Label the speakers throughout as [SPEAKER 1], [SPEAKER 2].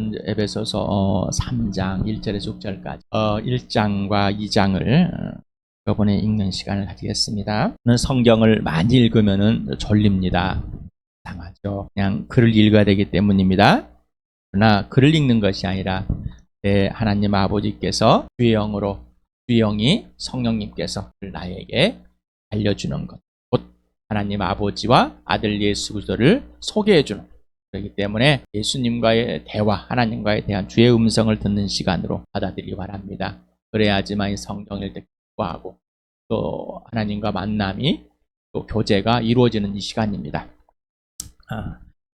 [SPEAKER 1] 오늘은 에베소서 3장 1절에서 6절까지 1장과 2장을 이번에 읽는 시간을 가지겠습니다. 저는 성경을 많이 읽으면 졸립니다. 이상하죠. 그냥 글을 읽어야 되기 때문입니다. 그러나 글을 읽는 것이 아니라 하나님 아버지께서 주의 영으로, 주의 영이 성령님께서 나에게 알려주는 것, 곧 하나님 아버지와 아들 예수 그리스도를 소개해주는, 그렇기 때문에 예수님과의 대화, 하나님과에 대한 주의 음성을 듣는 시간으로 받아들이기 바랍니다. 그래야지만 이 성경을 공부하고 또 하나님과 만남이, 또 교제가 이루어지는 이 시간입니다.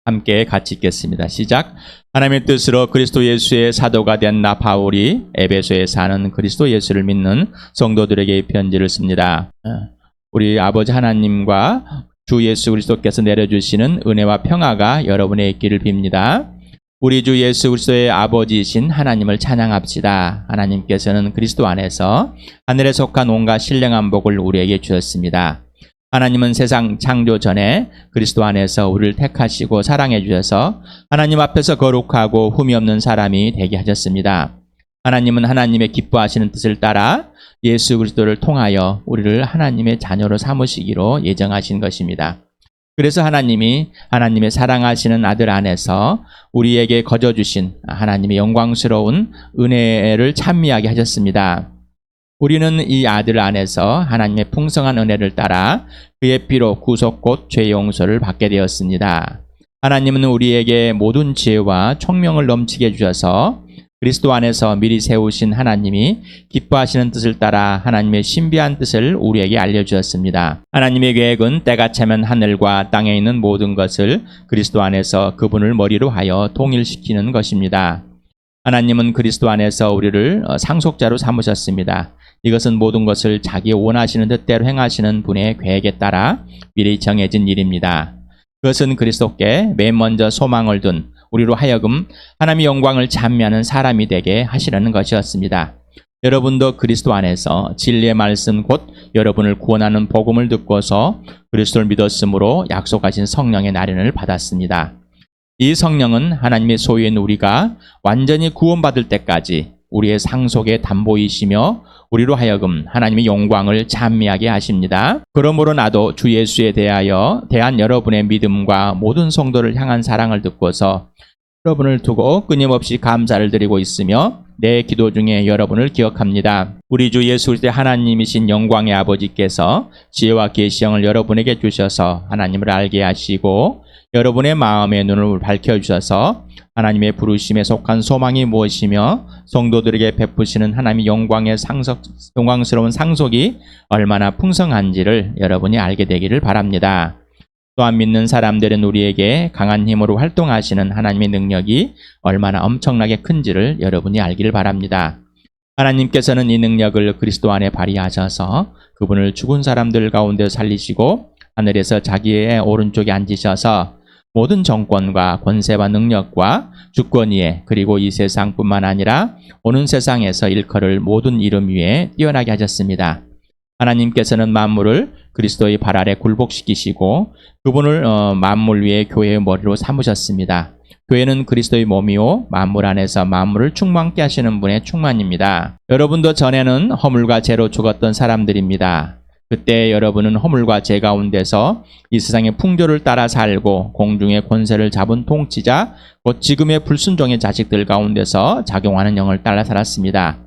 [SPEAKER 1] 함께 같이 읽겠습니다. 시작. 하나님의 뜻으로 그리스도 예수의 사도가 된 나 바울이 에베소에 사는 그리스도 예수를 믿는 성도들에게 이 편지를 씁니다. 우리 아버지 하나님과 주 예수 그리스도께서 내려주시는 은혜와 평화가 여러분의 있기를 빕니다. 우리 주 예수 그리스도의 아버지이신 하나님을 찬양합시다. 하나님께서는 그리스도 안에서 하늘에 속한 온갖 신령한 복을 우리에게 주셨습니다. 하나님은 세상 창조 전에 그리스도 안에서 우리를 택하시고 사랑해 주셔서 하나님 앞에서 거룩하고 흠이 없는 사람이 되게 하셨습니다. 하나님은 하나님의 기뻐하시는 뜻을 따라 예수 그리스도를 통하여 우리를 하나님의 자녀로 삼으시기로 예정하신 것입니다. 그래서 하나님이 하나님의 사랑하시는 아들 안에서 우리에게 거저주신 하나님의 영광스러운 은혜를 찬미하게 하셨습니다. 우리는 이 아들 안에서 하나님의 풍성한 은혜를 따라 그의 피로 구속 곧 죄 용서를 받게 되었습니다. 하나님은 우리에게 모든 지혜와 총명을 넘치게 해주셔서 그리스도 안에서 미리 세우신 하나님이 기뻐하시는 뜻을 따라 하나님의 신비한 뜻을 우리에게 알려주셨습니다. 하나님의 계획은 때가 차면 하늘과 땅에 있는 모든 것을 그리스도 안에서 그분을 머리로 하여 통일시키는 것입니다. 하나님은 그리스도 안에서 우리를 상속자로 삼으셨습니다. 이것은 모든 것을 자기 원하시는 뜻대로 행하시는 분의 계획에 따라 미리 정해진 일입니다. 그것은 그리스도께 맨 먼저 소망을 둔 우리로 하여금 하나님의 영광을 찬미하는 사람이 되게 하시려는 것이었습니다. 여러분도 그리스도 안에서 진리의 말씀 곧 여러분을 구원하는 복음을 듣고서 그리스도를 믿었으므로 약속하신 성령의 나련을 받았습니다. 이 성령은 하나님의 소유인 우리가 완전히 구원받을 때까지 우리의 상속의 담보이시며 우리로 하여금 하나님의 영광을 찬미하게 하십니다. 그러므로 나도 주 예수에 대한 여러분의 믿음과 모든 성도를 향한 사랑을 듣고서 여러분을 두고 끊임없이 감사를 드리고 있으며 내 기도 중에 여러분을 기억합니다. 우리 주 예수 그리스도의 하나님이신 영광의 아버지께서 지혜와 계시형을 여러분에게 주셔서 하나님을 알게 하시고 여러분의 마음의 눈을 밝혀주셔서 하나님의 부르심에 속한 소망이 무엇이며 성도들에게 베푸시는 하나님의 영광스러운 상속이 얼마나 풍성한지를 여러분이 알게 되기를 바랍니다. 또한 믿는 사람들은 우리에게 강한 힘으로 활동하시는 하나님의 능력이 얼마나 엄청나게 큰지를 여러분이 알기를 바랍니다. 하나님께서는 이 능력을 그리스도 안에 발휘하셔서 그분을 죽은 사람들 가운데 살리시고 하늘에서 자기의 오른쪽에 앉으셔서 모든 정권과 권세와 능력과 주권위에 그리고 이 세상뿐만 아니라 오는 세상에서 일컬을 모든 이름 위에 뛰어나게 하셨습니다. 하나님께서는 만물을 그리스도의 발 아래 굴복시키시고 그분을 만물 위에 교회의 머리로 삼으셨습니다. 교회는 그리스도의 몸이요 만물 안에서 만물을 충만케 하시는 분의 충만입니다. 여러분도 전에는 허물과 죄로 죽었던 사람들입니다. 그때 여러분은 허물과 죄 가운데서 이 세상의 풍조를 따라 살고 공중의 권세를 잡은 통치자 곧 지금의 불순종의 자식들 가운데서 작용하는 영을 따라 살았습니다.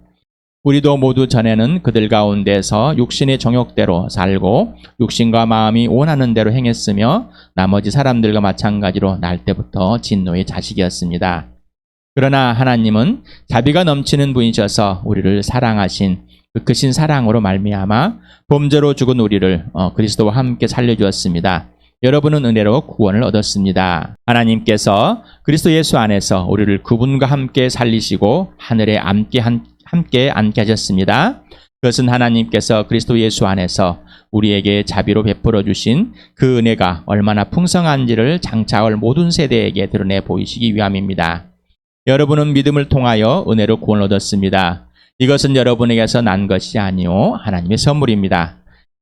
[SPEAKER 1] 우리도 모두 전에는 그들 가운데서 육신의 정욕대로 살고 육신과 마음이 원하는 대로 행했으며 나머지 사람들과 마찬가지로 날 때부터 진노의 자식이었습니다. 그러나 하나님은 자비가 넘치는 분이셔서 우리를 사랑하신 그 크신 사랑으로 말미암아 범죄로 죽은 우리를 그리스도와 함께 살려주었습니다. 여러분은 은혜로 구원을 얻었습니다. 하나님께서 그리스도 예수 안에서 우리를 그분과 함께 살리시고 하늘에 함께 앉게 하셨습니다. 그것은 하나님께서 그리스도 예수 안에서 우리에게 자비로 베풀어 주신 그 은혜가 얼마나 풍성한지를 장차올 모든 세대에게 드러내 보이시기 위함입니다. 여러분은 믿음을 통하여 은혜로 구원을 얻었습니다. 이것은 여러분에게서 난 것이 아니요 하나님의 선물입니다.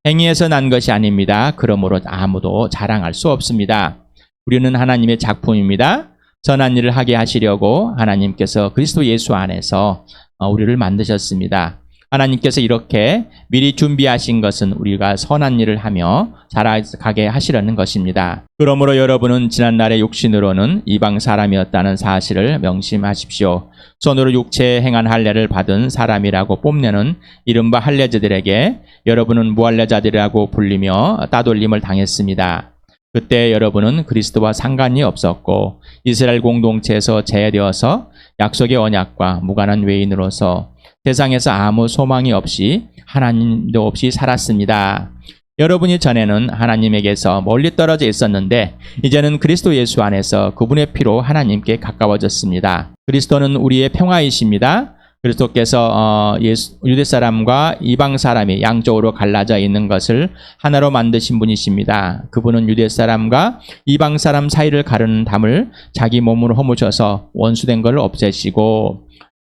[SPEAKER 1] 행위에서 난 것이 아닙니다. 그러므로 아무도 자랑할 수 없습니다. 우리는 하나님의 작품입니다. 선한 일을 하게 하시려고 하나님께서 그리스도 예수 안에서 우리를 만드셨습니다. 하나님께서 이렇게 미리 준비하신 것은 우리가 선한 일을 하며 살아가게 하시려는 것입니다. 그러므로 여러분은 지난날의 육신으로는 이방 사람이었다는 사실을 명심하십시오. 손으로 육체에 행한 할례를 받은 사람이라고 뽐내는 이른바 할례자들에게 여러분은 무할례자들이라고 불리며 따돌림을 당했습니다. 그때 여러분은 그리스도와 상관이 없었고 이스라엘 공동체에서 제외되어서 약속의 언약과 무관한 외인으로서 세상에서 아무 소망이 없이 하나님도 없이 살았습니다. 여러분이 전에는 하나님에게서 멀리 떨어져 있었는데 이제는 그리스도 예수 안에서 그분의 피로 하나님께 가까워졌습니다. 그리스도는 우리의 평화이십니다. 그리스도께서 유대 사람과 이방 사람이 양쪽으로 갈라져 있는 것을 하나로 만드신 분이십니다. 그분은 유대 사람과 이방 사람 사이를 가르는 담을 자기 몸으로 허무셔서 원수된 것을 없애시고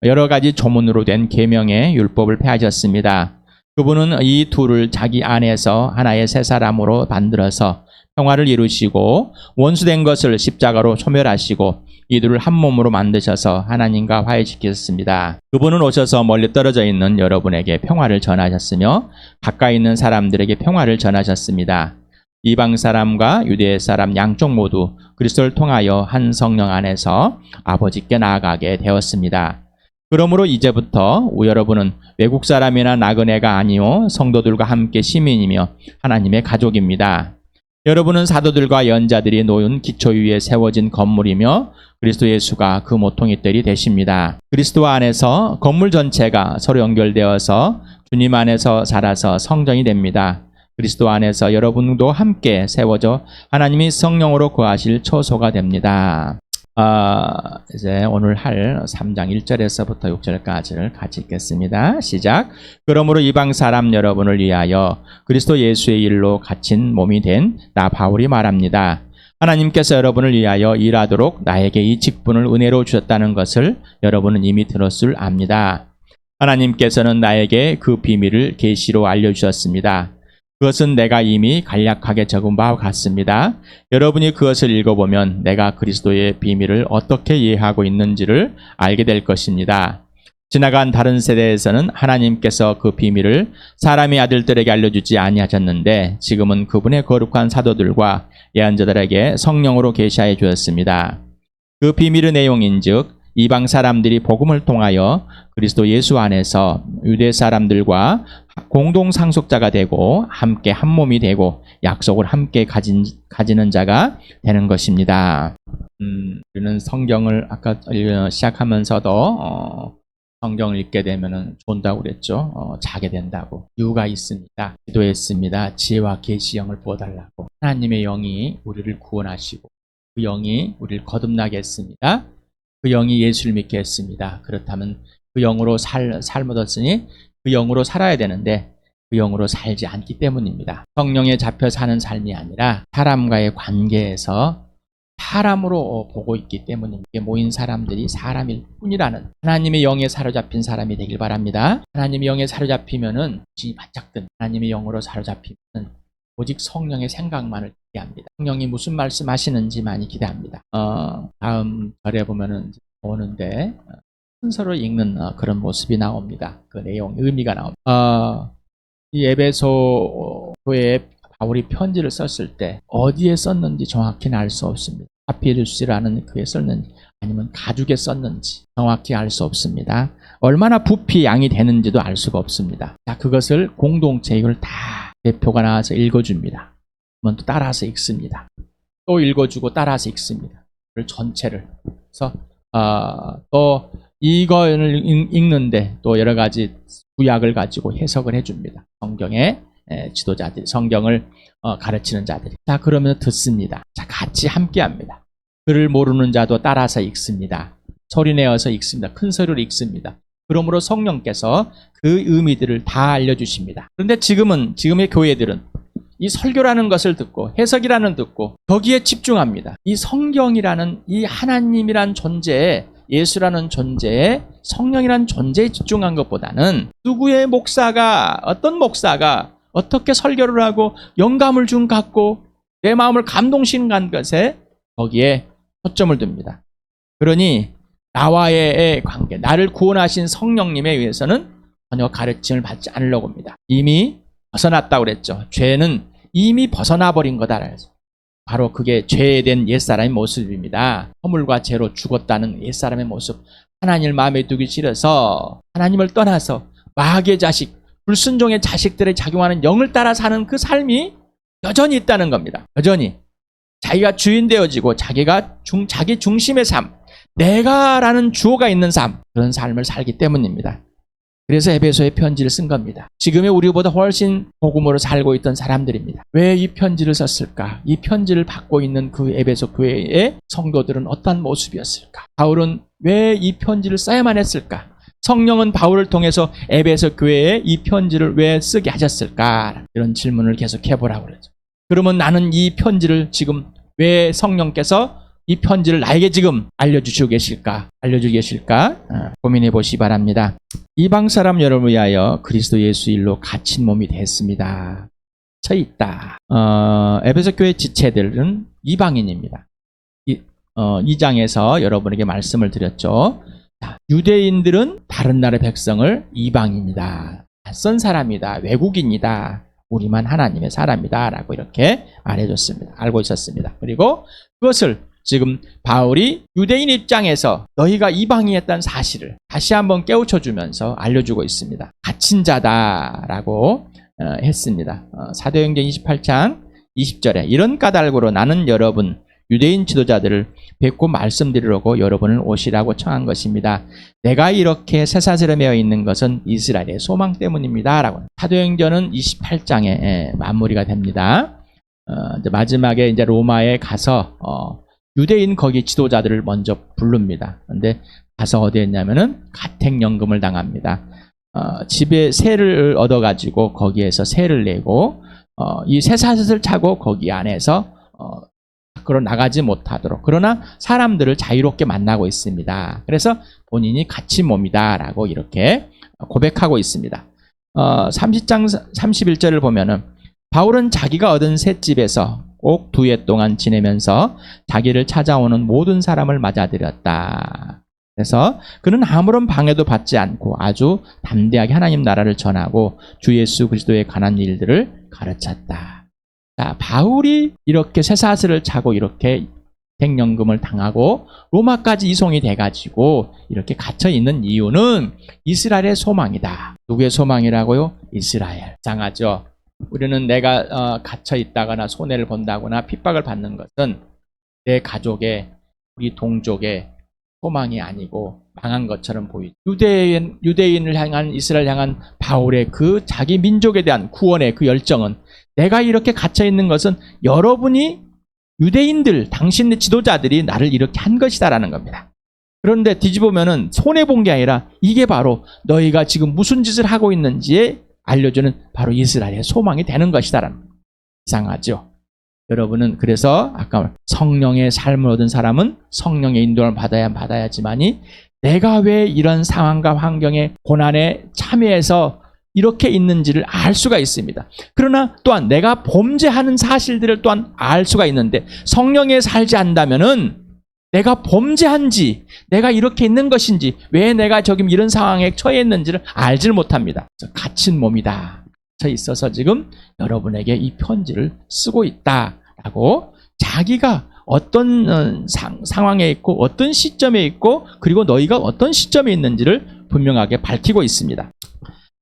[SPEAKER 1] 여러 가지 조문으로 된 계명의 율법을 폐하셨습니다. 그분은 이 둘을 자기 안에서 하나의 새 사람으로 만들어서 평화를 이루시고 원수된 것을 십자가로 소멸하시고 이 둘을 한 몸으로 만드셔서 하나님과 화해시키셨습니다. 그분은 오셔서 멀리 떨어져 있는 여러분에게 평화를 전하셨으며 가까이 있는 사람들에게 평화를 전하셨습니다. 이방 사람과 유대 사람 양쪽 모두 그리스도를 통하여 한 성령 안에서 아버지께 나아가게 되었습니다. 그러므로 이제부터 여러분은 외국 사람이나 나그네가 아니요 성도들과 함께 시민이며 하나님의 가족입니다. 여러분은 사도들과 연자들이 놓은 기초 위에 세워진 건물이며 그리스도 예수가 그 모퉁이 뜰이 되십니다. 그리스도 안에서 건물 전체가 서로 연결되어서 주님 안에서 살아서 성전이 됩니다. 그리스도 안에서 여러분도 함께 세워져 하나님이 성령으로 거하실 처소가 됩니다. 이제 오늘 할 3장 1절에서부터 6절까지를 같이 읽겠습니다. 시작. 그러므로 이방 사람 여러분을 위하여 그리스도 예수의 일로 갇힌 몸이 된 나 바울이 말합니다. 하나님께서 여러분을 위하여 일하도록 나에게 이 직분을 은혜로 주셨다는 것을 여러분은 이미 들었을 압니다. 하나님께서는 나에게 그 비밀을 계시로 알려주셨습니다. 그것은 내가 이미 간략하게 적은 바와 같습니다. 여러분이 그것을 읽어보면 내가 그리스도의 비밀을 어떻게 이해하고 있는지를 알게 될 것입니다. 지나간 다른 세대에서는 하나님께서 그 비밀을 사람의 아들들에게 알려주지 아니하셨는데 지금은 그분의 거룩한 사도들과 예언자들에게 성령으로 계시하여 주었습니다. 그 비밀의 내용인즉 이방 사람들이 복음을 통하여 그리스도 예수 안에서 유대 사람들과 공동 상속자가 되고 함께 한 몸이 되고 약속을 함께 가지는 자가 되는 것입니다. 우리는 성경을 아까 시작하면서도 성경을 읽게 되면은 좋다고 그랬죠. 자게 된다고. 이유가 있습니다. 기도했습니다. 지혜와 계시형을 부어달라고. 하나님의 영이 우리를 구원하시고 그 영이 우리를 거듭나게 했습니다. 그 영이 예수를 믿게 했습니다. 그렇다면 그 영으로 삶을 얻었으니 그 영으로 살아야 되는데 그 영으로 살지 않기 때문입니다. 성령에 잡혀 사는 삶이 아니라 사람과의 관계에서 사람으로 보고 있기 때문입니다. 모인 사람들이 사람일 뿐이라는 하나님의 영에 사로잡힌 사람이 되길 바랍니다. 하나님의 영에 사로잡히면은 진이 바짝 든 하나님의 영으로 사로잡히면 오직 성령의 생각만을 기대합니다. 성령이 무슨 말씀하시는지 많이 기대합니다. 다음 절에 보면은 오는데 순서로 읽는 그런 모습이 나옵니다. 그 내용 의미가 나옵니다. 이 에베소 교회에 바울이 편지를 썼을 때 어디에 썼는지 정확히는 알 수 없습니다. 파피루스라는 그에 썼는지 아니면 가죽에 썼는지 정확히 알 수 없습니다. 얼마나 부피 양이 되는지도 알 수가 없습니다. 자, 그것을 공동체 이걸 다 대표가 나와서 읽어줍니다. 그러면 또 따라서 읽습니다. 또 읽어주고 따라서 읽습니다. 그 전체를. 그래서 또 이걸 읽는데 또 여러 가지 구약을 가지고 해석을 해줍니다. 성경의 지도자들이, 성경을 가르치는 자들이. 자, 그러면 듣습니다. 자, 같이 함께 합니다. 글을 모르는 자도 따라서 읽습니다. 소리내어서 읽습니다. 큰 소리로 읽습니다. 그러므로 성령께서 그 의미들을 다 알려주십니다. 그런데 지금의 교회들은 이 설교라는 것을 듣고 해석이라는 듣고 거기에 집중합니다. 이 성경이라는 이 하나님이란 존재에 예수라는 존재에 성령이라는 존재에 집중한 것보다는 누구의 목사가 어떤 목사가 어떻게 설교를 하고 영감을 준 갖고 내 마음을 감동시킨 것에 거기에 초점을 둡니다. 그러니 나와의 관계, 나를 구원하신 성령님에 의해서는 전혀 가르침을 받지 않으려고 합니다. 이미 벗어났다고 그랬죠. 죄는 이미 벗어나 버린 거다. 바로 그게 죄된 옛사람의 모습입니다. 허물과 죄로 죽었다는 옛사람의 모습. 하나님을 마음에 두기 싫어서 하나님을 떠나서 마귀의 자식, 불순종의 자식들의 작용하는 영을 따라 사는 그 삶이 여전히 있다는 겁니다. 여전히 자기가 주인 되어지고 자기 중심의 삶, 내가라는 주어가 있는 삶, 그런 삶을 살기 때문입니다. 그래서 에베소의 편지를 쓴 겁니다. 지금의 우리보다 훨씬 복음으로 살고 있던 사람들입니다. 왜 이 편지를 썼을까? 이 편지를 받고 있는 그 에베소 교회의 성도들은 어떤 모습이었을까? 바울은 왜 이 편지를 써야만 했을까? 성령은 바울을 통해서 에베소 교회에 이 편지를 왜 쓰게 하셨을까? 이런 질문을 계속 해보라고 그러죠. 그러면 나는 이 편지를 지금 왜 성령께서 이 편지를 나에게 지금 알려주시고 계실까? 고민해 보시기 바랍니다. 이방 사람 여러분을 위하여 그리스도 예수 일로 갇힌 몸이 됐습니다. 쳐 있다. 에베소 교회 지체들은 이방인입니다. 2장에서 여러분에게 말씀을 드렸죠. 유대인들은 다른 나라의 백성을 이방입니다. 낯선 사람이다. 외국인이다. 우리만 하나님의 사람이다. 라고 이렇게 말해줬습니다. 알고 있었습니다. 그리고 그것을 지금 바울이 유대인 입장에서 너희가 이방인이었다는 사실을 다시 한번 깨우쳐주면서 알려주고 있습니다. 갇힌 자다라고 했습니다. 사도행전 28장 20절에 이런 까닭으로 나는 여러분 유대인 지도자들을 뵙고 말씀드리려고 여러분을 오시라고 청한 것입니다. 내가 이렇게 쇠사슬에 매어 있는 것은 이스라엘의 소망 때문입니다. 라고. 사도행전은 28장에 마무리가 됩니다. 이제 마지막에 이제 로마에 가서 유대인 거기 지도자들을 먼저 부릅니다. 그런데 가서 어디에 있냐면은 가택연금을 당합니다. 집에 세를 얻어가지고 거기에서 세를 내고 이 쇠사슬을 차고 거기 안에서 밖으로 나가지 못하도록, 그러나 사람들을 자유롭게 만나고 있습니다. 그래서 본인이 갇힌 몸이다라고 이렇게 고백하고 있습니다. 30장 31절을 보면은 바울은 자기가 얻은 셋집에서 꼭 2해 동안 지내면서 자기를 찾아오는 모든 사람을 맞아들였다. 그래서 그는 아무런 방해도 받지 않고 아주 담대하게 하나님 나라를 전하고 주 예수 그리스도에 관한 일들을 가르쳤다. 자, 바울이 이렇게 쇠사슬을 차고 이렇게 갱년금을 당하고 로마까지 이송이 돼가지고 이렇게 갇혀 있는 이유는 이스라엘의 소망이다. 누구의 소망이라고요? 이스라엘. 이상하죠? 우리는 내가 갇혀 있다거나 손해를 본다거나 핍박을 받는 것은 내 가족의, 우리 동족의 소망이 아니고 망한 것처럼 보이죠. 유대인을 향한, 이스라엘 향한 바울의 그 자기 민족에 대한 구원의 그 열정은 내가 이렇게 갇혀 있는 것은 여러분이 유대인들, 당신의 지도자들이 나를 이렇게 한 것이다라는 겁니다. 그런데 뒤집으면은 손해본 게 아니라 이게 바로 너희가 지금 무슨 짓을 하고 있는지에 알려주는 바로 이스라엘의 소망이 되는 것이다라는 겁니다. 이상하죠? 여러분은 그래서 아까 성령의 삶을 얻은 사람은 성령의 인도를 받아야지만이 내가 왜 이런 상황과 환경의 고난에 참여해서 이렇게 있는지를 알 수가 있습니다. 그러나 또한 내가 범죄하는 사실들을 또한 알 수가 있는데 성령에 살지 않는다면은 내가 범죄한지, 내가 이렇게 있는 것인지, 왜 내가 지금 이런 상황에 처해 있는지를 알지를 못합니다. 갇힌 몸이다. 쳐 있어서 지금 여러분에게 이 편지를 쓰고 있다라고 자기가 어떤 상황에 있고 어떤 시점에 있고 그리고 너희가 어떤 시점에 있는지를 분명하게 밝히고 있습니다.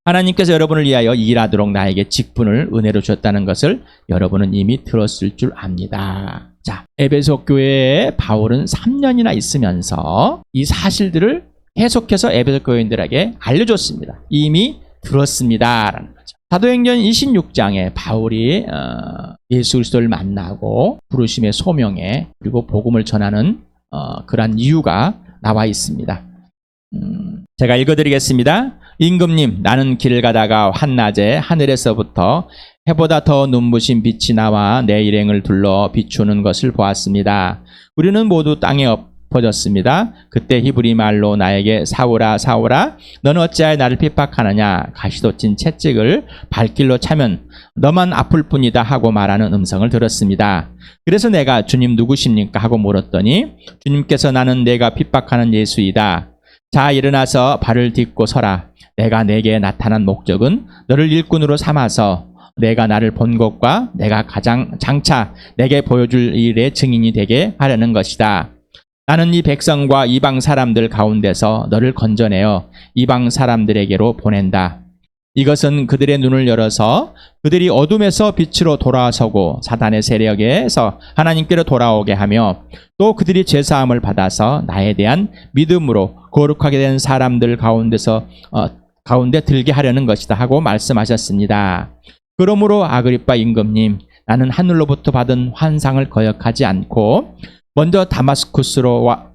[SPEAKER 1] 하나님께서 여러분을 위하여 일하도록 나에게 직분을 은혜로 주셨다는 것을 여러분은 이미 들었을 줄 압니다. 자, 에베소 교회에 바울은 3년이나 있으면서 이 사실들을 계속해서 에베소 교인들에게 알려줬습니다. 이미 들었습니다라는 거죠. 사도행전 26장에 바울이 예수 그리스도를 만나고 부르심의 소명에 그리고 복음을 전하는 그러한 이유가 나와 있습니다. 제가 읽어드리겠습니다. 임금님, 나는 길을 가다가 한낮에 하늘에서부터 해보다 더 눈부신 빛이 나와 내 일행을 둘러 비추는 것을 보았습니다. 우리는 모두 땅에 엎어졌습니다. 그때 히브리 말로 나에게 사울아 사울아 너는 어찌하여 나를 핍박하느냐, 가시돋친 채찍을 발길로 차면 너만 아플 뿐이다 하고 말하는 음성을 들었습니다. 그래서 내가 주님 누구십니까 하고 물었더니 주님께서 나는 내가 핍박하는 예수이다. 자 일어나서 발을 딛고 서라. 내가 내게 나타난 목적은 너를 일꾼으로 삼아서 내가 나를 본 것과 내가 가장 장차 내게 보여줄 일의 증인이 되게 하려는 것이다. 나는 이 백성과 이방 사람들 가운데서 너를 건져내어 이방 사람들에게로 보낸다. 이것은 그들의 눈을 열어서 그들이 어둠에서 빛으로 돌아서고 사단의 세력에서 하나님께로 돌아오게 하며 또 그들이 죄사함을 받아서 나에 대한 믿음으로 거룩하게 된 사람들 가운데 들게 하려는 것이다 하고 말씀하셨습니다. 그러므로 아그리빠 임금님, 나는 하늘로부터 받은 환상을 거역하지 않고 먼저 다마스쿠스와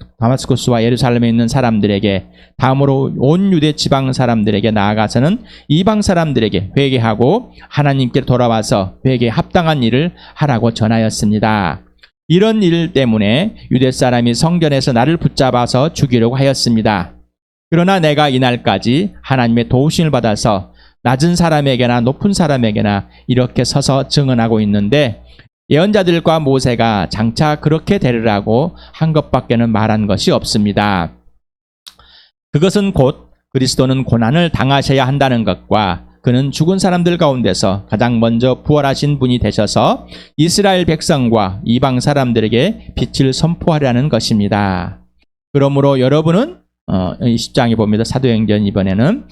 [SPEAKER 1] 예루살렘에 있는 사람들에게, 다음으로 온 유대 지방 사람들에게 나아가서는 이방 사람들에게 회개하고 하나님께 돌아와서 회개에 합당한 일을 하라고 전하였습니다. 이런 일 때문에 유대 사람이 성전에서 나를 붙잡아서 죽이려고 하였습니다. 그러나 내가 이날까지 하나님의 도우심을 받아서 낮은 사람에게나 높은 사람에게나 이렇게 서서 증언하고 있는데, 예언자들과 모세가 장차 그렇게 되리라고 한 것밖에는 말한 것이 없습니다. 그것은 곧 그리스도는 고난을 당하셔야 한다는 것과 그는 죽은 사람들 가운데서 가장 먼저 부활하신 분이 되셔서 이스라엘 백성과 이방 사람들에게 빛을 선포하려는 것입니다. 그러므로 여러분은 10장에 봅니다. 사도행전 이번에는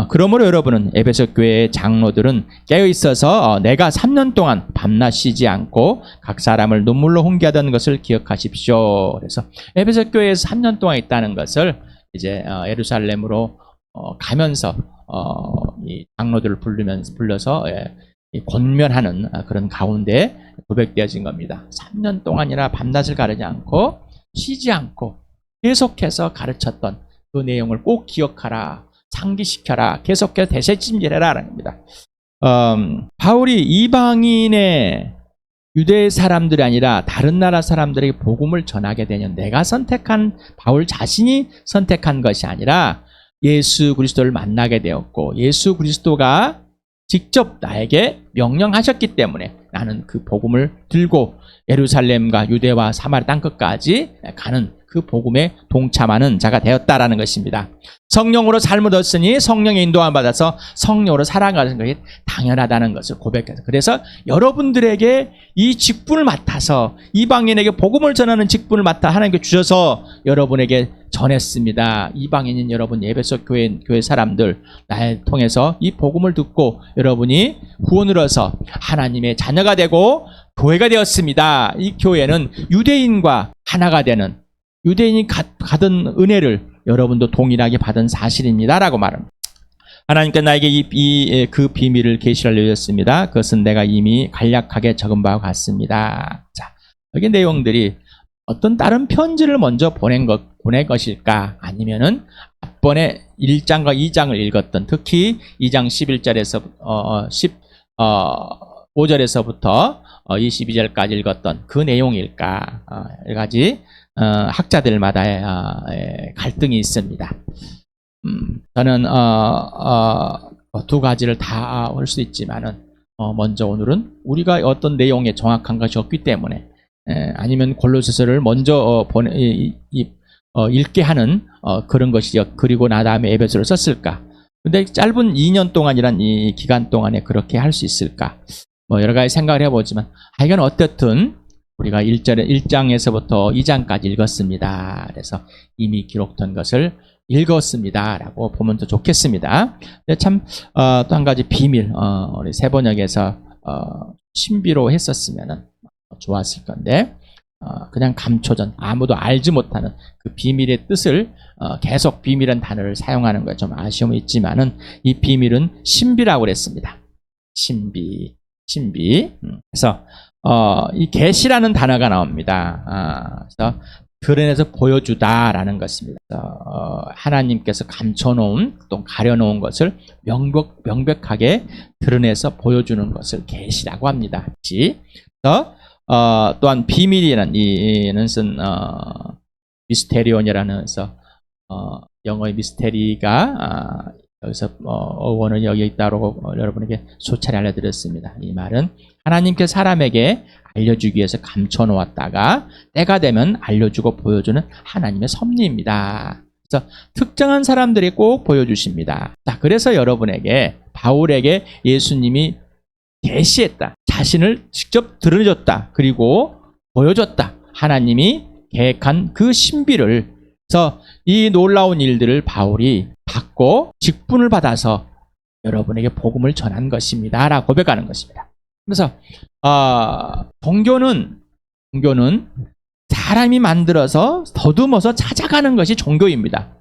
[SPEAKER 1] 그러므로 여러분은 에베소 교회의 장로들은 깨어있어서 내가 3년 동안 밤낮 쉬지 않고 각 사람을 눈물로 훈계하던 것을 기억하십시오. 그래서 에베소 교회에서 3년 동안 있다는 것을 이제 예루살렘으로 가면서 이 장로들을 불러서 권면하는 그런 가운데 고백되어진 겁니다. 3년 동안이나 밤낮을 가르지 않고 쉬지 않고 계속해서 가르쳤던 그 내용을 꼭 기억하라, 상기시켜라, 계속해서 대세찜질해라 라는 겁니다. 바울이 이방인의 유대 사람들이 아니라 다른 나라 사람들에게 복음을 전하게 되면 내가 선택한, 바울 자신이 선택한 것이 아니라 예수 그리스도를 만나게 되었고 예수 그리스도가 직접 나에게 명령하셨기 때문에 나는 그 복음을 들고 예루살렘과 유대와 사마리 땅끝까지 가는 그 복음에 동참하는 자가 되었다라는 것입니다. 성령으로 삶을 얻었으니 성령의 인도함을 받아서 성령으로 살아가는 것이 당연하다는 것을 고백해서, 그래서 여러분들에게 이 직분을 맡아서 이방인에게 복음을 전하는 직분을 맡아 하나님께 주셔서 여러분에게 전했습니다. 이방인인 여러분, 에베소 교회 사람들, 날 통해서 이 복음을 듣고 여러분이 구원을 얻어서 하나님의 자녀가 되고 교회가 되었습니다. 이 교회는 유대인과 하나가 되는, 유대인이 받은 은혜를 여러분도 동일하게 받은 사실입니다라고 말합니다. 하나님께 나에게 그 비밀을 계시를 알려줬습니다. 그것은 내가 이미 간략하게 적은 바와 같습니다. 자, 여기 내용들이 어떤 다른 편지를 먼저 보낸 것일까? 아니면은 앞번에 1장과 2장을 읽었던, 특히 2장 11절에서 15절에서부터 22절까지 읽었던 그 내용일까? 여러 가지 학자들마다의 갈등이 있습니다. 저는 두 가지를 다 올 수 있지만은 먼저 오늘은 우리가 어떤 내용에 정확한 것이 없기 때문에 아니면 골로새서를 먼저 읽게 하는 그런 것이요. 그리고 나 다음에 에베소를 썼을까? 근데 짧은 2년 동안이란 이 기간 동안에 그렇게 할 수 있을까? 뭐 여러 가지 생각을 해보지만 하여간 어떻든 우리가 1장에서부터 2장까지 읽었습니다. 그래서 이미 기록된 것을 읽었습니다 라고 보면 더 좋겠습니다. 참 또 한 가지 비밀, 우리 세번역에서 신비로 했었으면 좋았을 건데 그냥 감초전, 아무도 알지 못하는 그 비밀의 뜻을 계속 비밀한 단어를 사용하는 거에 좀 아쉬움이 있지만은 이 비밀은 신비라고 그랬습니다. 신비. 그래서 이 계시라는 단어가 나옵니다. 그래서 드러내서 보여주다라는 것입니다. 하나님께서 감춰놓은, 또 가려놓은 것을 명백하게 드러내서 보여주는 것을 계시라고 합니다. 그래서 또한 비밀이라는 이는 쓴 미스테리온이라는 영어의 미스테리가 여기서 어원은 여기 있다고 여러분에게 소차례 알려드렸습니다. 이 말은 하나님께 사람에게 알려주기 위해서 감춰놓았다가 때가 되면 알려주고 보여주는 하나님의 섭리입니다. 그래서 특정한 사람들이 꼭 보여주십니다. 자, 그래서 여러분에게 바울에게 예수님이 계시했다. 자신을 직접 드러내줬다. 그리고 보여줬다. 하나님이 계획한 그 신비를, 그래서 이 놀라운 일들을 바울이 받고 직분을 받아서 여러분에게 복음을 전한 것입니다. 라고 고백하는 것입니다. 그래서 종교는 사람이 만들어서 더듬어서 찾아가는 것이 종교입니다.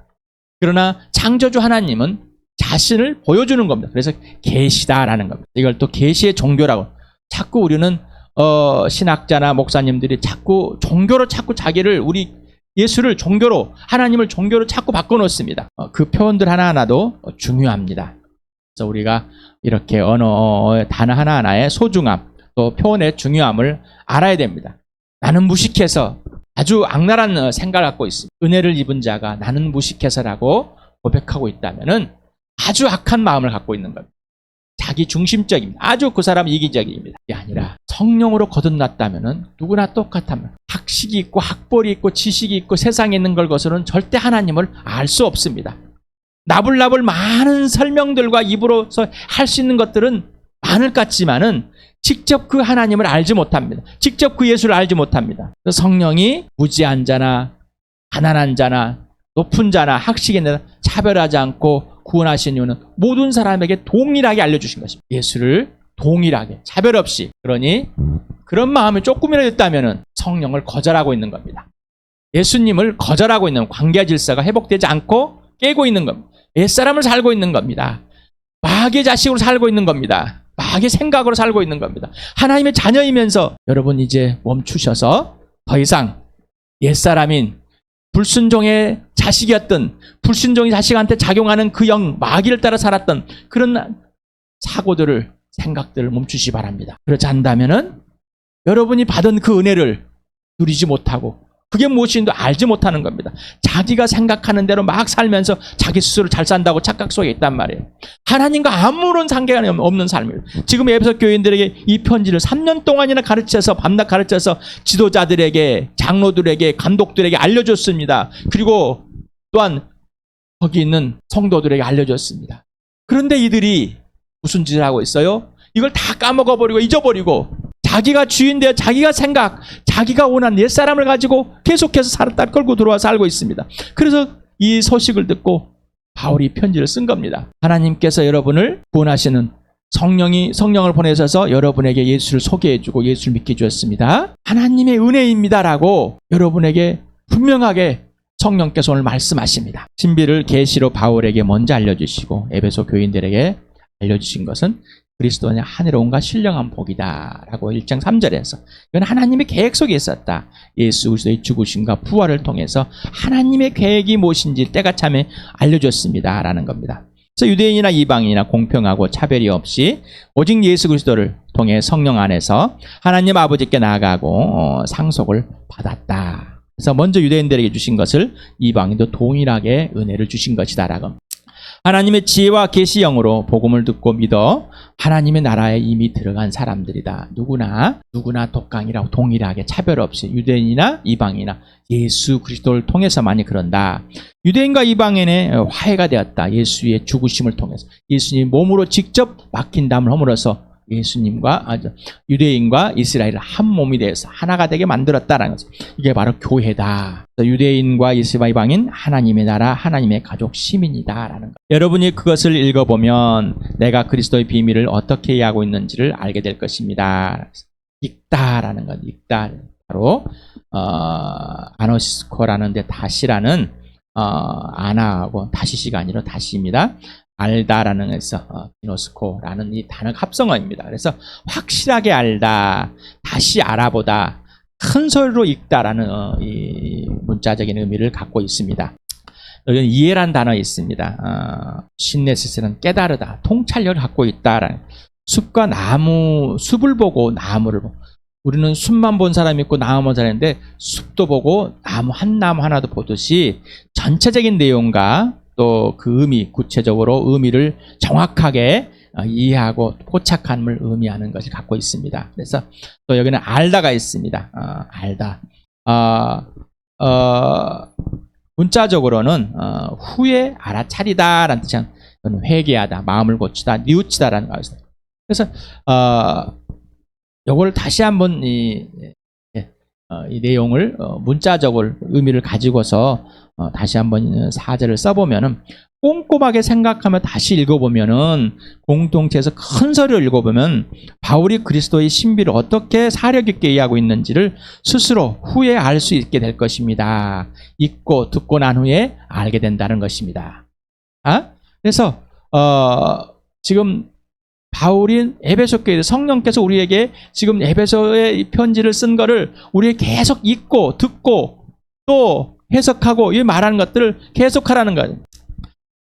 [SPEAKER 1] 그러나 창조주 하나님은 자신을 보여주는 겁니다. 그래서 계시다라는 겁니다. 이걸 또 계시의 종교라고. 자꾸 우리는 신학자나 목사님들이 자꾸 종교로 자꾸 자기를, 우리 예수를 종교로, 하나님을 종교로 자꾸 바꿔놓습니다. 그 표현들 하나하나도 중요합니다. 그래서 우리가 이렇게 언어, 단어 하나하나의 소중함, 또 표현의 중요함을 알아야 됩니다. 나는 무식해서, 아주 악랄한 생각을 갖고 있습니다. 은혜를 입은 자가 나는 무식해서라고 고백하고 있다면은 아주 악한 마음을 갖고 있는 겁니다. 자기 중심적입니다. 아주 그 사람은 이기적입니다. 이게 아니라 성령으로 거듭났다면은 누구나 똑같다면, 학식이 있고 학벌이 있고 지식이 있고 세상에 있는 걸 것으로는 절대 하나님을 알 수 없습니다. 나불나불 많은 설명들과 입으로서 할 수 있는 것들은 많을 것 같지만은 직접 그 하나님을 알지 못합니다. 직접 그 예수를 알지 못합니다. 성령이 무지한 자나 가난한 자나 높은 자나 학식에 대해 차별하지 않고 구원하신 이유는 모든 사람에게 동일하게 알려주신 것입니다. 예수를 동일하게, 차별 없이. 그러니 그런 마음이 조금이라도 있다면 성령을 거절하고 있는 겁니다. 예수님을 거절하고 있는, 관계 질서가 회복되지 않고 깨고 있는 겁니다. 옛사람을 살고 있는 겁니다. 마귀의 자식으로 살고 있는 겁니다. 마귀의 생각으로 살고 있는 겁니다. 하나님의 자녀이면서 여러분 이제 멈추셔서 더 이상 옛사람인 불순종의 자식이었던, 불순종의 자식한테 작용하는 그 영, 마귀를 따라 살았던 그런 사고들을, 생각들을 멈추시 바랍니다. 그렇지 않다면은 여러분이 받은 그 은혜를 누리지 못하고, 그게 무엇인지 알지 못하는 겁니다. 자기가 생각하는 대로 막 살면서 자기 스스로 잘 산다고 착각 속에 있단 말이에요. 하나님과 아무런 상관이 없는 삶을. 지금 에베소 교인들에게 이 편지를 3년 동안이나 가르쳐서, 밤낮 가르쳐서 지도자들에게, 장로들에게, 감독들에게 알려줬습니다. 그리고 또한 거기 있는 성도들에게 알려줬습니다. 그런데 이들이 무슨 짓을 하고 있어요? 이걸 다 까먹어버리고 잊어버리고 자기가 주인되어 자기가 생각, 자기가 원한 옛사람을 가지고 계속해서 살았다 끌고 들어와 살고 있습니다. 그래서 이 소식을 듣고 바울이 편지를 쓴 겁니다. 하나님께서 여러분을 구원하시는 성령을 보내셔서 여러분에게 예수를 소개해주고 예수를 믿게 해주셨습니다. 하나님의 은혜입니다라고 여러분에게 분명하게 성령께서 오늘 말씀하십니다. 신비를 계시로 바울에게 먼저 알려주시고 에베소 교인들에게 알려주신 것은 그리스도의 하늘온과 신령한 복이다 라고 1장 3절에서 이건 하나님의 계획 속에 있었다. 예수 그리스도의 죽으심과 부활을 통해서 하나님의 계획이 무엇인지 때가 참에 알려줬습니다 라는 겁니다. 그래서 유대인이나 이방인이나 공평하고 차별이 없이 오직 예수 그리스도를 통해 성령 안에서 하나님 아버지께 나아가고 상속을 받았다. 그래서 먼저 유대인들에게 주신 것을 이방인도 동일하게 은혜를 주신 것이다 라고. 하나님의 지혜와 계시 영으로 복음을 듣고 믿어 하나님의 나라에 이미 들어간 사람들이다. 누구나 독강이라고 동일하게 차별 없이 유대인이나 이방인이나 예수 그리스도를 통해서만이 그런다. 유대인과 이방인의 화해가 되었다. 예수의 죽으심을 통해서 예수님 몸으로 직접 막힌 담을 허물어서 유대인과 이스라엘을 한 몸이 되어서 하나가 되게 만들었다라는 거죠. 이게 바로 교회다. 유대인과 이방인 하나님의 나라, 하나님의 가족 시민이다라는 거. 여러분이 그것을 읽어보면 내가 그리스도의 비밀을 어떻게 이해하고 있는지를 알게 될 것입니다. 읽다라는 것, 읽다 바로 아노시스코라는 데 다시라는 아나하고 다시시가 아니라 다시입니다. 알다라는 것에서 기노스코라는 이 단어 합성어입니다. 그래서 확실하게 알다, 다시 알아보다, 큰 소리로 읽다라는 이 문자적인 의미를 갖고 있습니다. 여기는 이해란 단어 있습니다. 신네시스는 깨달으다, 통찰력을 갖고 있다라는. 숲과 나무, 숲을 보고 나무를 보고. 우리는 숲만 본 사람이 있고 나무 본 사람인데 숲도 보고 나무 하나도 보듯이 전체적인 내용과 또 그 의미, 구체적으로 의미를 정확하게 이해하고 포착함을 의미하는 것을 갖고 있습니다. 그래서 또 여기는 알다가 있습니다. 알다. 문자적으로는 후에 알아차리다라는 뜻은 회개하다, 마음을 고치다, 뉘우치다라는 것입니다. 그래서 요걸 다시 한번 이 내용을 문자적으로 의미를 가지고서 다시 한번 사절을 써보면은 꼼꼼하게 생각하며 다시 읽어보면은 공동체에서 큰 소리를 읽어보면 바울이 그리스도의 신비를 어떻게 사력 있게 이해하고 있는지를 스스로 후에 알 수 있게 될 것입니다. 읽고 듣고 난 후에 알게 된다는 것입니다. 그래서 지금 바울인 에베소 교회 성령께서 우리에게 지금 에베소의 편지를 쓴 거를 우리에게 계속 읽고 듣고 또 해석하고 이 말하는 것들을 계속하라는 거예요.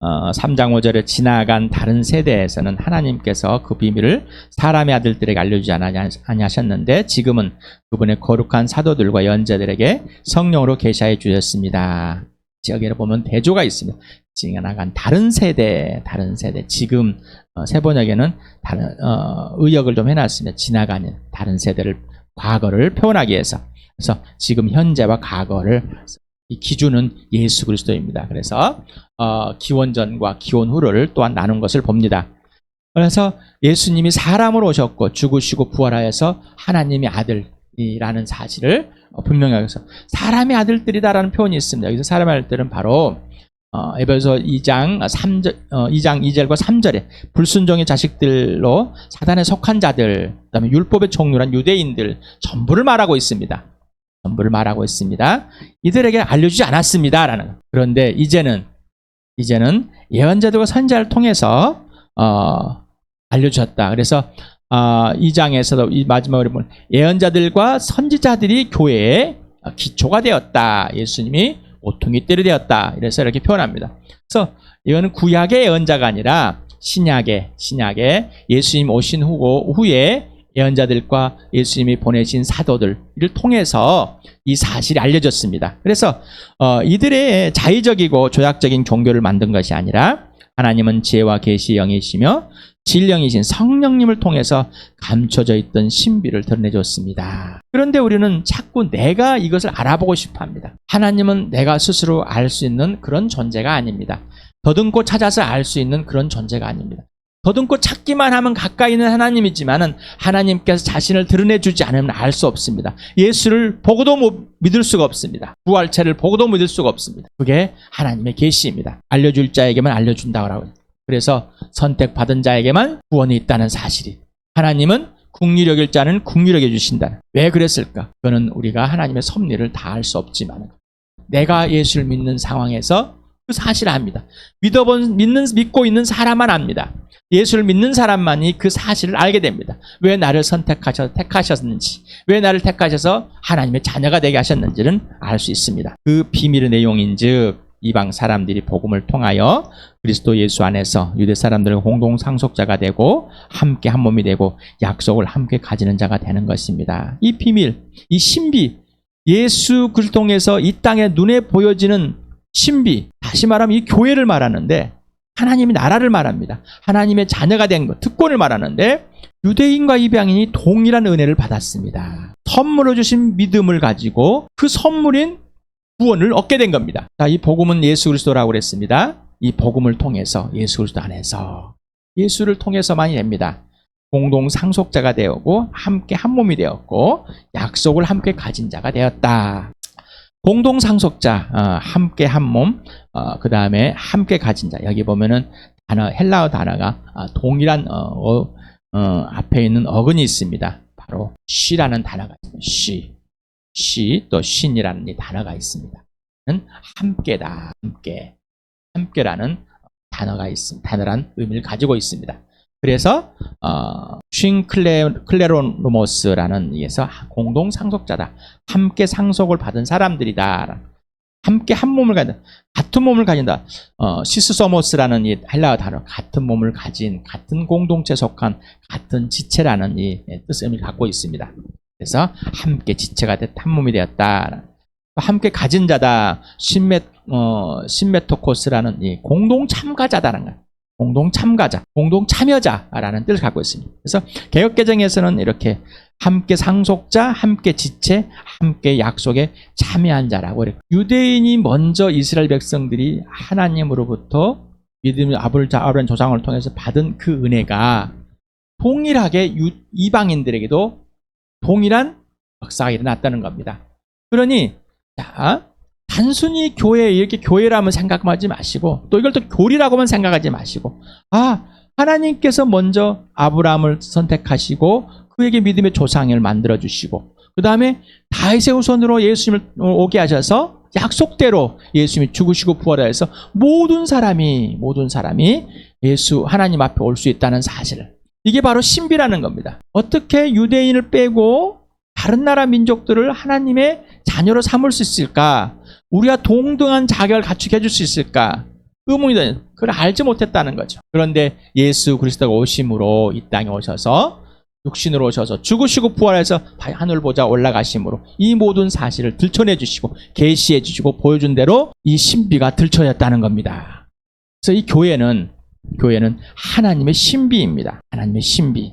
[SPEAKER 1] 3장 5절에 지나간 다른 세대에서는 하나님께서 그 비밀을 사람의 아들들에게 알려주지 아니하셨는데 지금은 그분의 거룩한 사도들과 연자들에게 성령으로 계시해 주셨습니다. 여기를 보면 대조가 있습니다. 지나간 다른 세대. 지금 세번역에는 다른 의역을 좀 해놨습니다. 지나가는 다른 세대를 과거를 표현하기 위해서. 그래서 지금 현재와 과거를 이 기준은 예수 그리스도입니다. 그래서 기원전과 기원 후를 또한 나눈 것을 봅니다. 그래서 예수님이 사람으로 오셨고 죽으시고 부활하여서 하나님의 아들이라는 사실을 분명히 하면서 사람의 아들들이다라는 표현이 있습니다. 여기서 사람의 아들들은 바로 에베소 2장 2절과 3절에 불순종의 자식들로 사단에 속한 자들, 그다음에 율법의 종류란 유대인들 전부를 말하고 있습니다. 이들에게 알려주지 않았습니다라는. 그런데 이제는 예언자들과 선지자를 통해서 알려주셨다. 그래서 2장에서도 이 마지막으로 보면 예언자들과 선지자들이 교회의 기초가 되었다. 예수님이 오퉁이 뜰이 되었다. 이래서 이렇게 표현합니다. 그래서 이거는 구약의 예언자가 아니라 신약의 예수님 오신 후에 예언자들과 예수님이 보내신 사도들을 통해서 이 사실이 알려졌습니다. 그래서 이들의 자의적이고 조약적인 종교를 만든 것이 아니라 하나님은 지혜와 계시의 영이시며 진령이신 성령님을 통해서 감춰져 있던 신비를 드러내줬습니다. 그런데 우리는 자꾸 내가 이것을 알아보고 싶어합니다. 하나님은 내가 스스로 알 수 있는 그런 존재가 아닙니다. 더듬고 찾아서 알 수 있는 그런 존재가 아닙니다. 더듬고 찾기만 하면 가까이 있는 하나님이지만은 하나님께서 자신을 드러내주지 않으면 알 수 없습니다. 예수를 보고도 믿을 수가 없습니다. 부활체를 보고도 믿을 수가 없습니다. 그게 하나님의 계시입니다. 알려줄 자에게만 알려준다고. 그래서 선택받은 자에게만 구원이 있다는 사실이, 하나님은 긍휼히 여길 자는 긍휼히 여겨주신다. 왜 그랬을까? 그거는 우리가 하나님의 섭리를 다 알 수 없지만 내가 예수를 믿는 상황에서 그 사실을 압니다. 믿고 있는 사람만 압니다. 예수를 믿는 사람만이 그 사실을 알게 됩니다. 왜 나를 택하셨는지, 왜 나를 택하셔서 하나님의 자녀가 되게 하셨는지는 알 수 있습니다. 그 비밀의 내용인즉 이방 사람들이 복음을 통하여 그리스도 예수 안에서 유대 사람들과 공동 상속자가 되고 함께 한 몸이 되고 약속을 함께 가지는 자가 되는 것입니다. 이 비밀, 이 신비, 예수 그리스도 통해서 이 땅에 눈에 보여지는 신비, 다시 말하면 이 교회를 말하는데 하나님의 나라를 말합니다. 하나님의 자녀가 된 것, 특권을 말하는데 유대인과 이방인이 동일한 은혜를 받았습니다. 선물로 주신 믿음을 가지고 그 선물인 구원을 얻게 된 겁니다. 자, 이 복음은 예수 그리스도라고 그랬습니다. 이 복음을 통해서 예수 그리스도 안에서 예수를 통해서만이 됩니다. 공동 상속자가 되었고 함께 한 몸이 되었고 약속을 함께 가진 자가 되었다. 공동 상속자, 함께 한 몸, 그 다음에 함께 가진 자. 여기 보면은 헬라어 단어가 동일한 앞에 있는 어근이 있습니다. 바로 쉬라는 단어가 있습니다. 쉬, 또 신이라는 이 단어가 있습니다. 함께다. 함께라는 단어가 있습니다. 단어란 의미를 가지고 있습니다. 그래서 쉰클레로노모스라는 이에서 공동 상속자다. 함께 상속을 받은 사람들이다. 함께 한 몸을 가진, 같은 몸을 가진다. 시스소모스라는 이 헬라어 단어, 같은 몸을 가진, 같은 공동체에 속한 같은 지체라는 이 뜻의 의미를 갖고 있습니다. 그래서 함께 지체가 됐다, 한 몸이 되었다. 함께 가진 자다. 심메토코스라는 이 공동 참가자다는 거예요. 공동 참가자, 공동 참여자라는 뜻을 갖고 있습니다. 그래서 개역개정에서는 이렇게 함께 상속자, 함께 지체, 함께 약속에 참여한 자라고 그래요. 유대인이 먼저 이스라엘 백성들이 하나님으로부터 믿음의 아브라함 조상을 통해서 받은 그 은혜가 동일하게 이방인들에게도 동일한 역사가 일어났다는 겁니다. 그러니 자, 단순히 교회 이렇게 교회라면 생각하지 마시고 또 이걸 또 교리라고만 생각하지 마시고 하나님께서 먼저 아브라함을 선택하시고 그에게 믿음의 조상을 만들어 주시고 그 다음에 다윗의 후손으로 예수님을 오게 하셔서 약속대로 예수님이 죽으시고 부활하여서 모든 사람이 예수 하나님 앞에 올 수 있다는 사실을, 이게 바로 신비라는 겁니다. 어떻게 유대인을 빼고 다른 나라 민족들을 하나님의 자녀로 삼을 수 있을까? 우리가 동등한 자격을 갖추게 해줄 수 있을까? 의문이 되는, 그걸 알지 못했다는 거죠. 그런데 예수 그리스도가 오심으로 이 땅에 오셔서 육신으로 오셔서 죽으시고 부활해서 하늘 보좌 올라가심으로 이 모든 사실을 들춰내 주시고 계시해 주시고 보여준 대로 이 신비가 들춰졌다는 겁니다. 그래서 이 교회는 하나님의 신비입니다. 하나님의 신비.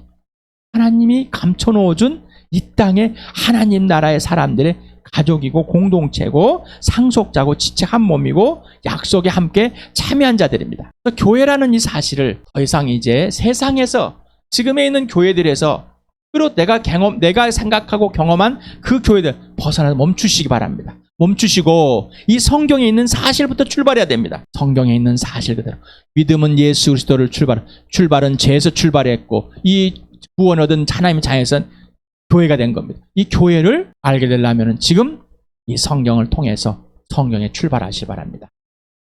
[SPEAKER 1] 하나님이 감춰놓아준 이 땅에 하나님 나라의 사람들의 가족이고 공동체고 상속자고 지체 한 몸이고 약속에 함께 참여한 자들입니다. 교회라는 이 사실을 더 이상 이제 세상에서 지금에 있는 교회들에서 그리고 내가 생각하고 경험한 그 교회들 벗어나서 멈추시기 바랍니다. 멈추시고 이 성경에 있는 사실부터 출발해야 됩니다. 성경에 있는 사실 그대로. 믿음은 예수 그리스도를 출발은 죄에서 출발했고 이 구원 얻은 하나님의 자녀에서 교회가 된 겁니다. 이 교회를 알게 되려면 지금 이 성경을 통해서 성경에 출발하시기 바랍니다.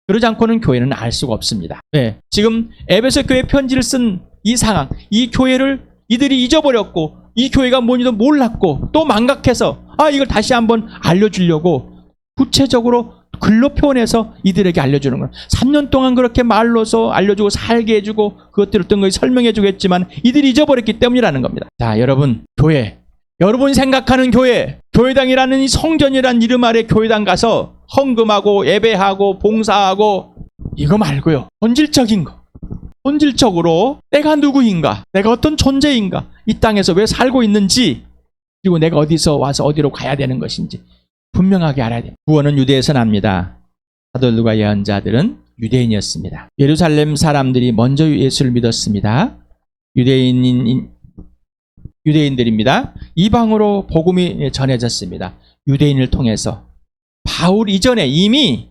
[SPEAKER 1] 그러지 않고는 교회는 알 수가 없습니다. 네, 지금 에베소 교회 편지를 쓴 이 상황, 이 교회를 이들이 잊어버렸고 이 교회가 뭔지도 몰랐고 또 망각해서 이걸 다시 한번 알려주려고 구체적으로 글로 표현해서 이들에게 알려주는 거예요. 3년 동안 그렇게 말로서 알려주고 살게 해주고 그것들을 어떤 걸 설명해주고 했지만 이들이 잊어버렸기 때문이라는 겁니다. 자, 여러분, 교회, 여러분이 생각하는 교회, 교회당이라는 이 성전이라는 이름 아래 교회당 가서 헌금하고 예배하고 봉사하고 이거 말고요. 본질적인 거. 본질적으로 내가 누구인가, 내가 어떤 존재인가, 이 땅에서 왜 살고 있는지, 그리고 내가 어디서 와서 어디로 가야 되는 것인지 분명하게 알아야 돼요. 구원은 유대에서 납니다. 사도들과 예언자들은 유대인이었습니다. 예루살렘 사람들이 먼저 예수를 믿었습니다. 유대인들입니다. 이방으로 복음이 전해졌습니다. 유대인을 통해서 바울 이전에 이미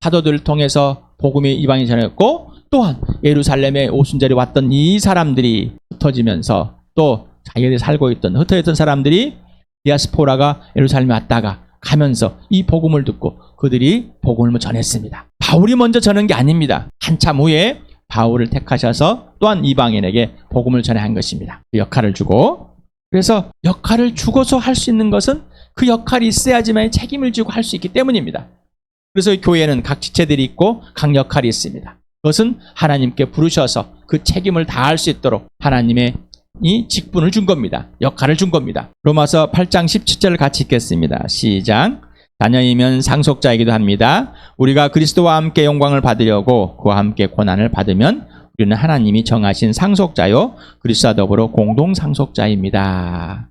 [SPEAKER 1] 사도들을 통해서 복음이 이방이 전했고 또한 예루살렘에 오순절에 왔던 이 사람들이 흩어지면서 또 자기들이 살고 있던 흩어졌던 사람들이 디아스포라가 예루살렘에 왔다가 가면서 이 복음을 듣고 그들이 복음을 전했습니다. 바울이 먼저 전한 게 아닙니다. 한참 후에 바울을 택하셔서 또한 이방인에게 복음을 전한 것입니다. 그 역할을 주고, 그래서 역할을 주고서 할 수 있는 것은 그 역할이 있어야지만 책임을 지고 할 수 있기 때문입니다. 그래서 이 교회는 각 지체들이 있고 각 역할이 있습니다. 그것은 하나님께 부르셔서 그 책임을 다할 수 있도록 하나님의 이 직분을 준 겁니다. 역할을 준 겁니다. 로마서 8장 17절을 같이 읽겠습니다. 시작. 자녀이면 상속자이기도 합니다. 우리가 그리스도와 함께 영광을 받으려고 그와 함께 고난을 받으면 우리는 하나님이 정하신 상속자요 그리스도와 더불어 공동 상속자입니다.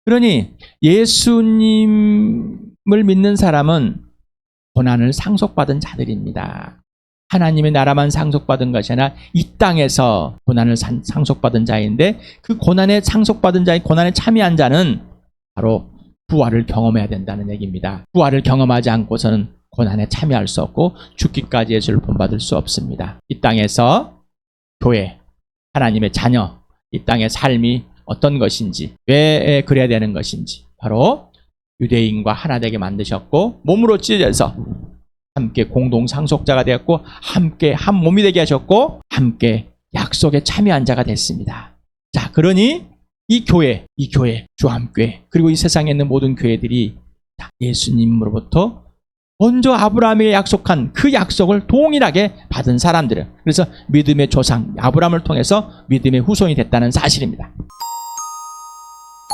[SPEAKER 1] 그러니 예수님을 믿는 사람은 고난을 상속받은 자들입니다. 하나님의 나라만 상속받은 것이 아니라 이 땅에서 고난을 상속받은 자인데 그 고난에 상속받은 자의 고난에 참여한 자는 바로 부활을 경험해야 된다는 얘기입니다. 부활을 경험하지 않고서는 고난에 참여할 수 없고 죽기까지 예수를 본받을 수 없습니다. 이 땅에서 교회, 하나님의 자녀, 이 땅의 삶이 어떤 것인지, 왜 그래야 되는 것인지 바로 유대인과 하나 되게 만드셨고 몸으로 찢어져서 함께 공동 상속자가 되었고 함께 한 몸이 되게 하셨고 함께 약속에 참여한 자가 됐습니다. 자, 그러니 이 교회, 주함교회 그리고 이 세상에 있는 모든 교회들이 예수님으로부터 먼저 아브라함에게 약속한 그 약속을 동일하게 받은 사람들은, 그래서 믿음의 조상 아브라함을 통해서 믿음의 후손이 됐다는 사실입니다.